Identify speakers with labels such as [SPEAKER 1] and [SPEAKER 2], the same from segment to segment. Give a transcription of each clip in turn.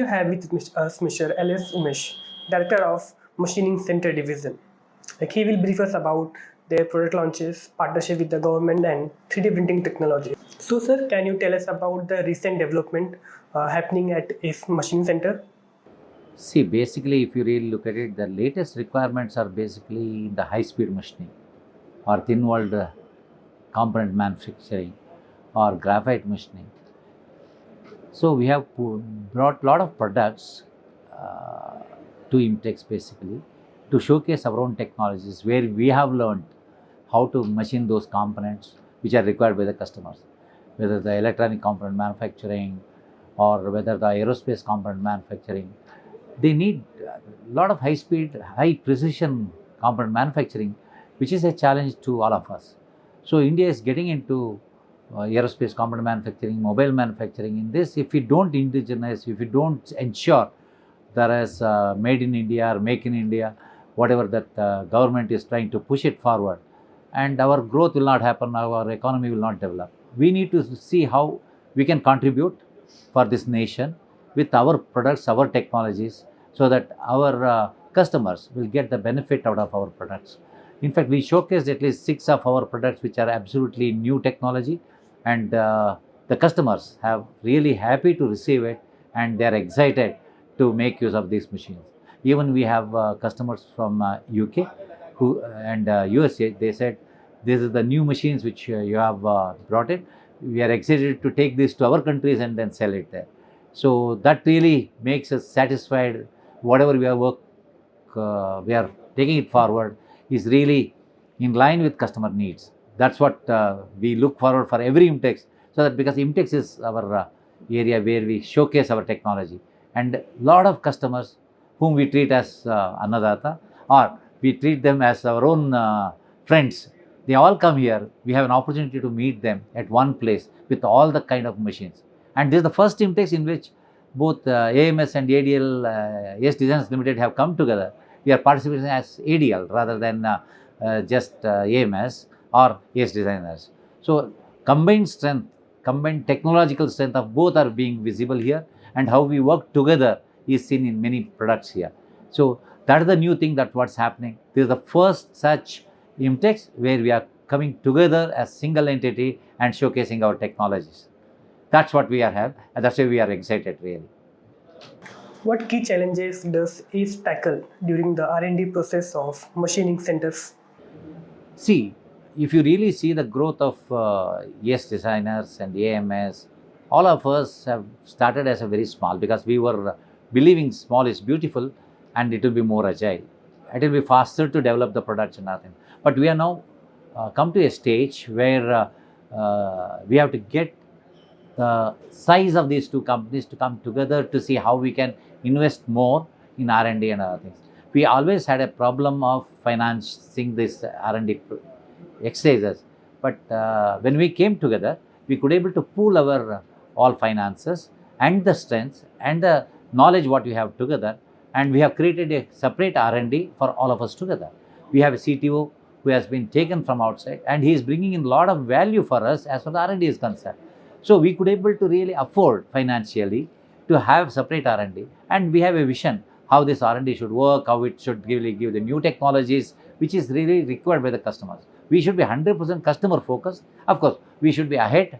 [SPEAKER 1] have with us Mr. L.S Umesh, Director of Machining Center Division. He will brief us about their product launches, partnership with the government, and 3D printing technology. So, sir, can you tell us about the recent development happening at Ace Machine Center?
[SPEAKER 2] See, basically, if you really look at it, the latest requirements are basically the high-speed machining or thin-walled component manufacturing or graphite machining. So we have brought a lot of products uh, to IMTEX basically to showcase our own technologies where we have learned how to machine those components which are required by the customers, whether the electronic component manufacturing or whether the aerospace component manufacturing. They need a lot of high speed, high precision component manufacturing, which is a challenge to all of us. So India is getting into aerospace component manufacturing, mobile manufacturing. In this, if we don't indigenize, if we don't ensure there is made in India or make in India, whatever that government is trying to push it forward, and our growth will not happen, our economy will not develop. We need to see how we can contribute for this nation with our products, our technologies, so that our customers will get the benefit out of our products. In fact, we showcased at least 6 of our products which are absolutely new technology, and the customers have really happy to receive it, and they are excited to make use of these machines. Even we have customers from UK who and USA. They said, "This is the new machines which you have brought in. We are excited to take this to our countries and then sell it there." So that really makes us satisfied. Whatever we we are taking it forward is really in line with customer needs. That's what we look forward for every IMTEX. So that because IMTEX is our area where we showcase our technology, and a lot of customers whom we treat as Annadata, or we treat them as our own friends. They all come here. We have an opportunity to meet them at one place with all the kind of machines. And this is the first IMTEX in which both AMS and ADL, ACE Designers Ltd have come together. We are participating as ADL rather than just AMS or ACE Designers. So combined strength, combined technological strength of both are being visible here, and how we work together is seen in many products here. So that is the new thing that what's happening. This is the first such IMTEX where we are coming together as single entity and showcasing our technologies. That's what we are have, and that's why we are excited really.
[SPEAKER 1] What key challenges does ACE tackle during the R&D process of machining centers?
[SPEAKER 2] See, if you really see the growth of ACE designers and AMS, all of us have started as a very small, because we were believing small is beautiful and it will be more agile. It will be faster to develop the products and nothing. But we are now come to a stage where we have to get the size of these two companies to come together to see how we can invest more in R&D and other things. We always had a problem of financing this R&D exercises, but when we came together, we could able to pool our all finances and the strengths and the knowledge what we have together, and we have created a separate R&D for all of us together. We have a CTO who has been taken from outside, and he is bringing in a lot of value for us as far as R&D is concerned. So we could able to really afford financially to have separate R&D, and we have a vision how this R&D should work, how it should really give the new technologies which is really required by the customers. We should be 100% customer focused. Of course, we should be ahead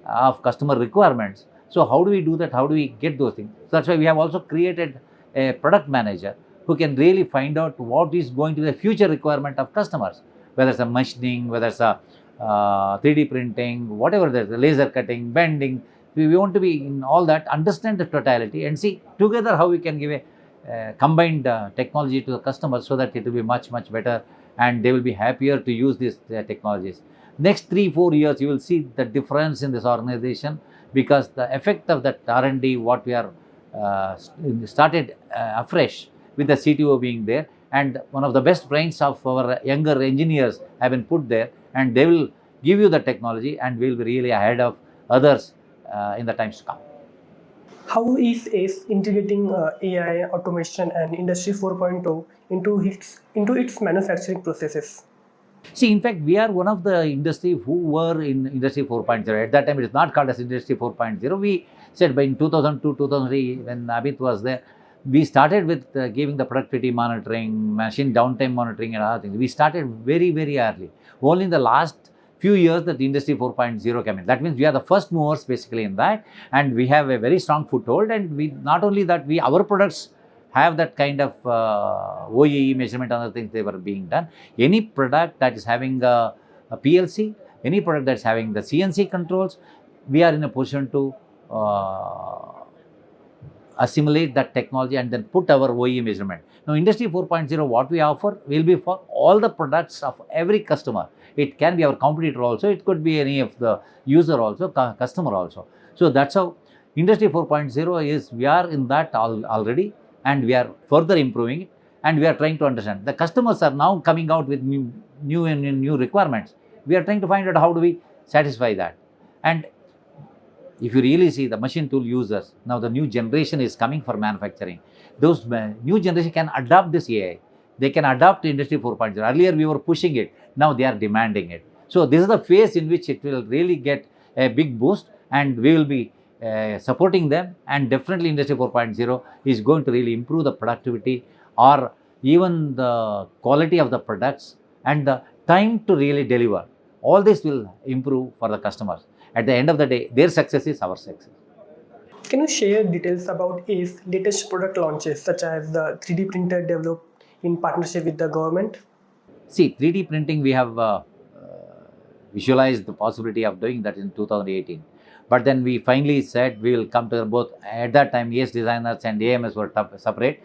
[SPEAKER 2] of customer requirements. So how do we do that? How do we get those things? So that's why we have also created a product manager who can really find out what is going to be the future requirement of customers, whether it's a machining, whether it's a 3D printing, whatever there's the laser cutting, bending. We want to be in all that, understand the totality and see together how we can give a combined technology to the customers, so that it will be much better and they will be happier to use these technologies. Next 3-4 years you will see the difference in this organization, because the effect of that R&D what we are started afresh with the CTO being there, and one of the best brains of our younger engineers have been put there, and they will give you the technology and we will be really ahead of others in the times to come.
[SPEAKER 1] How is ACE integrating AI, automation, and Industry 4.0 into its manufacturing processes?
[SPEAKER 2] See, in fact, we are one of the industry who were in Industry 4.0. At that time, it is not called as Industry 4.0. We said by in 2002, 2003, when Amit was there, we started with giving the productivity monitoring, machine downtime monitoring and other things. We started very, very early. Only in the last few years that Industry 4.0 came in. That means we are the first movers basically in that, and we have a very strong foothold. And we not only that, our products have that kind of OEE measurement and other things they were being done. Any product that is having a PLC, any product that's having the CNC controls, we are in a position to assimilate that technology and then put our OEE measurement. Now, Industry 4.0, what we offer will be for all the products of every customer. It can be our competitor also, it could be any of the user also, customer also. So that's how Industry 4.0 is. We are in that already, and we are further improving it, and we are trying to understand. The customers are now coming out with new requirements. We are trying to find out how do we satisfy that. And if you really see the machine tool users, now the new generation is coming for manufacturing. Those new generation can adopt this AI. They can adopt Industry 4.0. Earlier we were pushing it, now they are demanding it. So this is the phase in which it will really get a big boost, and we will be supporting them. And definitely Industry 4.0 is going to really improve the productivity or even the quality of the products and the time to really deliver. All this will improve for the customers. At the end of the day, their success is our success.
[SPEAKER 1] Can you share details about ACE latest product launches, such as the 3D printer developed in partnership with the government?
[SPEAKER 2] See, 3D printing, we have visualized the possibility of doing that in 2018. But then we finally said we will come to both. At that time, ACE Designers and AMS were separate.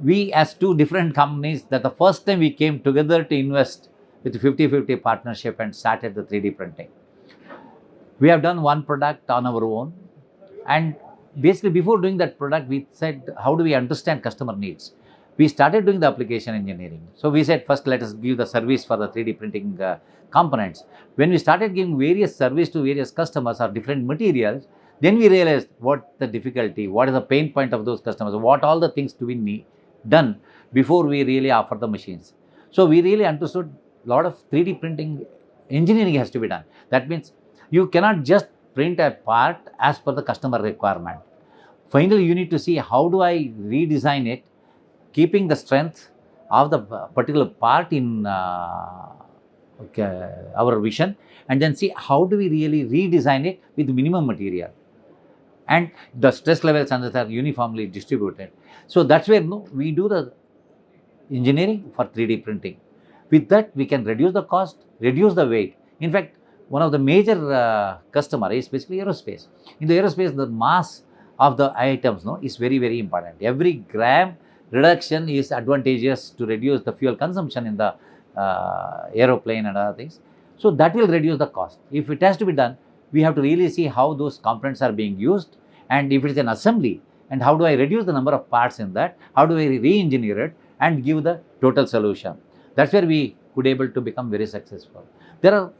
[SPEAKER 2] We as two different companies, that the first time we came together to invest with 50-50 partnership and started the 3D printing. We have done one product on our own, and basically before doing that product, we said, how do we understand customer needs? We started doing the application engineering. So we said, first let us give the service for the 3D printing components. When we started giving various service to various customers or different materials, then we realized what the difficulty, what is the pain point of those customers, what all the things to be done before we really offer the machines. So we really understood a lot of 3D printing engineering has to be done. That means you cannot just print a part as per the customer requirement. Finally, you need to see how do I redesign it, keeping the strength of the particular part in our vision, and then see how do we really redesign it with minimum material. And the stress levels and are uniformly distributed. So that's where we do the engineering for 3D printing. With that, we can reduce the cost, reduce the weight. In fact, one of the major customer is basically aerospace. In the aerospace, the mass of the items is very, very important. Every gram reduction is advantageous to reduce the fuel consumption in the aeroplane and other things. So that will reduce the cost. If it has to be done, we have to really see how those components are being used, and if it is an assembly, and how do I reduce the number of parts in that, how do I re-engineer it and give the total solution. That's where we could able to become very successful. There are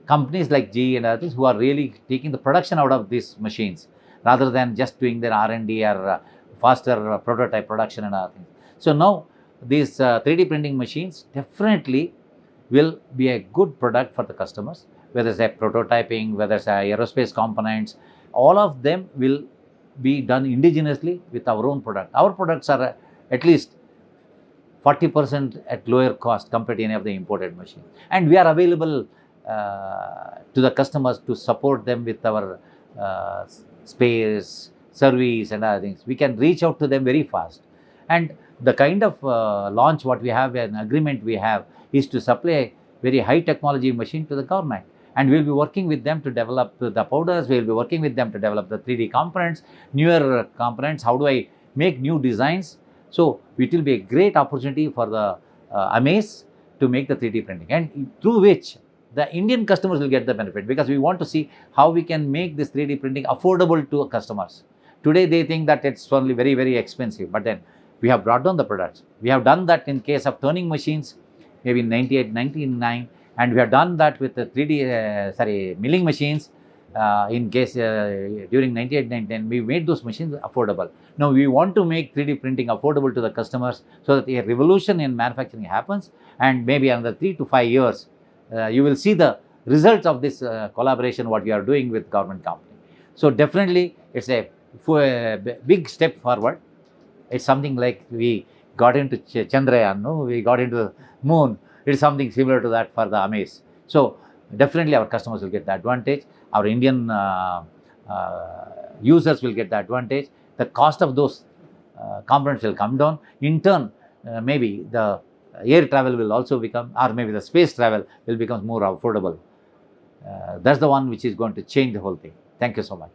[SPEAKER 2] companies like GE and others who are really taking the production out of these machines rather than just doing their R&D or faster prototype production and other things. So now these 3D printing machines definitely will be a good product for the customers, whether it's a prototyping, whether it's aerospace components, all of them will be done indigenously with our own product. Our products are at least 40% at lower cost compared to any of the imported machines. And we are available to the customers to support them with our spares, service and other things. We can reach out to them very fast. And the kind of launch what we have, an agreement we have, is to supply a very high technology machine to the government. And we will be working with them to develop the powders, we will be working with them to develop the 3D components, newer components, how do I make new designs. So it will be a great opportunity for the amace to make the 3D printing, and through which the Indian customers will get the benefit, because we want to see how we can make this 3D printing affordable to customers. Today they think that it's only very, very expensive, but then we have brought down the products. We have done that in case of turning machines, maybe in 98, 99, and we have done that with the 3D, milling machines in case during 98, 99, we made those machines affordable. Now we want to make 3D printing affordable to the customers so that a revolution in manufacturing happens, and maybe another 3 to 5 years, you will see the results of this collaboration what we are doing with government company. So definitely it's a big step forward. It's something like we got into Chandrayaan, no? We got into the moon. It's something similar to that for the amace. So definitely our customers will get the advantage. Our Indian users will get the advantage. The cost of those components will come down. In turn, maybe the air travel will also become, or maybe the space travel will become more affordable. That's the one which is going to change the whole thing. Thank you so much.